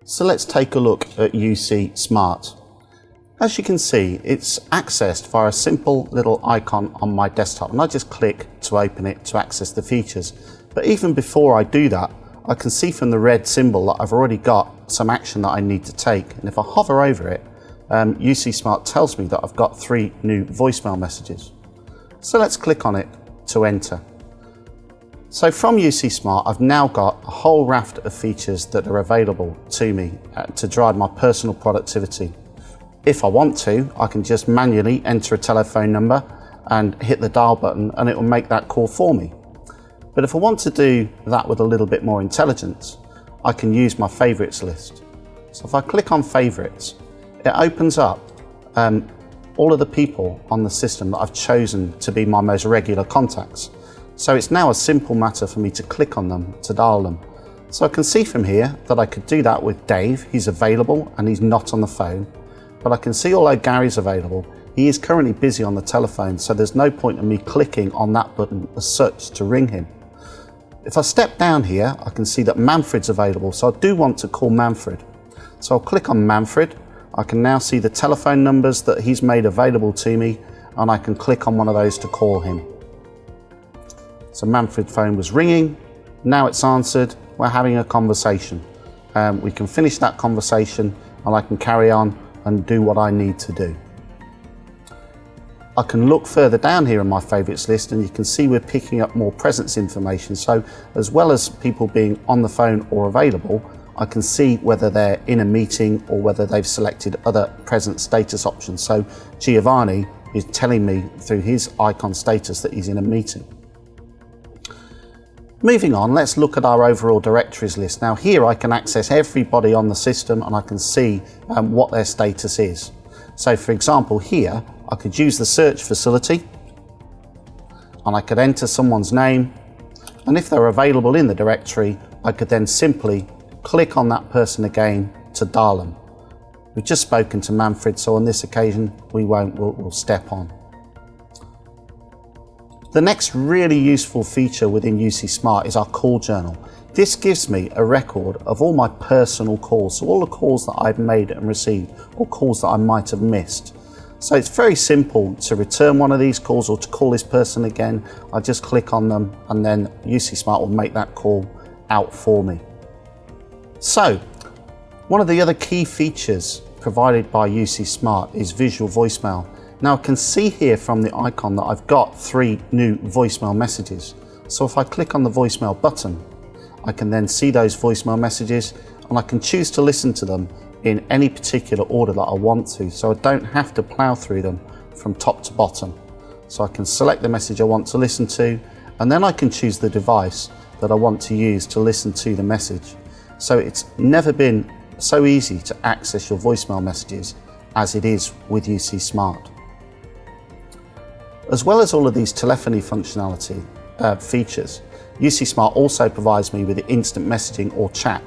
So let's take a look at UC Smart. As you can see, it's accessed via a simple little icon on my desktop, and I just click to open it to access the features. But even before I do that, I can see from the red symbol that I've already got some action that I need to take. And if I hover over it, UC Smart tells me that I've got 3 new voicemail messages. So let's click on it to enter. So from UC Smart, I've now got a whole raft of features that are available to me to drive my personal productivity. If I want to, I can just manually enter a telephone number and hit the dial button, and it will make that call for me. But if I want to do that with a little bit more intelligence, I can use my favorites list. So if I click on favorites, it opens up all of the people on the system that I've chosen to be my most regular contacts. So it's now a simple matter for me to click on them to dial them. So I can see from here that I could do that with Dave. He's available and he's not on the phone. But I can see although Gary's available, he is currently busy on the telephone, so there's no point in me clicking on that button as such to ring him. If I step down here, I can see that Manfred's available, so I do want to call Manfred. So I'll click on Manfred. I can now see the telephone numbers that he's made available to me, and I can click on one of those to call him. So Manfred's phone was ringing, now it's answered, we're having a conversation. We can finish that conversation and I can carry on and do what I need to do. I can look further down here in my favourites list and you can see we're picking up more presence information. So as well as people being on the phone or available, I can see whether they're in a meeting or whether they've selected other present status options. So Giovanni is telling me through his icon status that he's in a meeting. Moving on, let's look at our overall directories list. Now here I can access everybody on the system and I can see what their status is. So for example here, I could use the search facility and I could enter someone's name, and if they're available in the directory, I could then simply click on that person again to dial them. We've just spoken to Manfred, so on this occasion we won't, we'll step on. The next really useful feature within UC Smart is our call journal. This gives me a record of all my personal calls, so all the calls that I've made and received or calls that I might have missed. So it's very simple to return one of these calls or to call this person again. I just click on them and then UC Smart will make that call out for me. So one of the other key features provided by UC Smart is visual voicemail. Now I can see here from the icon that I've got 3 new voicemail messages. So if I click on the voicemail button, I can then see those voicemail messages and I can choose to listen to them in any particular order that I want to. So I don't have to plow through them from top to bottom. So I can select the message I want to listen to, and then I can choose the device that I want to use to listen to the message. So it's never been so easy to access your voicemail messages as it is with UC Smart. As well as all of these telephony functionality features, UC Smart also provides me with instant messaging or chat.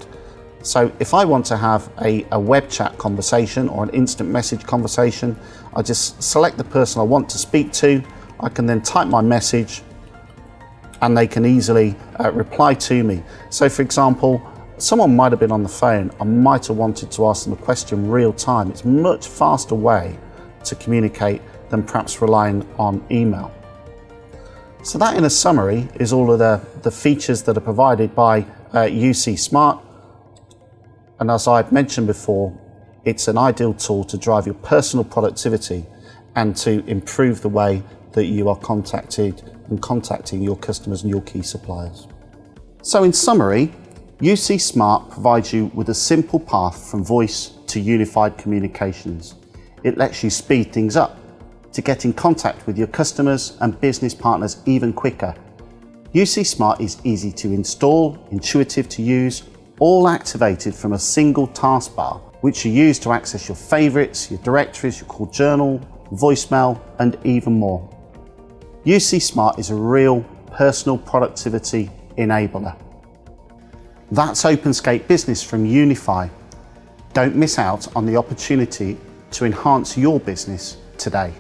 So if I want to have a web chat conversation or an instant message conversation, I just select the person I want to speak to. I can then type my message and they can easily reply to me. So for example, someone might have been on the phone. I might have wanted to ask them a question real time. It's a much faster way to communicate than perhaps relying on email. So that in a summary is all of the features that are provided by UC Smart. And as I've mentioned before, it's an ideal tool to drive your personal productivity and to improve the way that you are contacted and contacting your customers and your key suppliers. So in summary, UC Smart provides you with a simple path from voice to unified communications. It lets you speed things up to get in contact with your customers and business partners even quicker. UC Smart is easy to install, intuitive to use, all activated from a single taskbar, which you use to access your favorites, your directories, your call journal, voicemail, and even more. UC Smart is a real personal productivity enabler. That's OpenScape Business from Unify. Don't miss out on the opportunity to enhance your business today.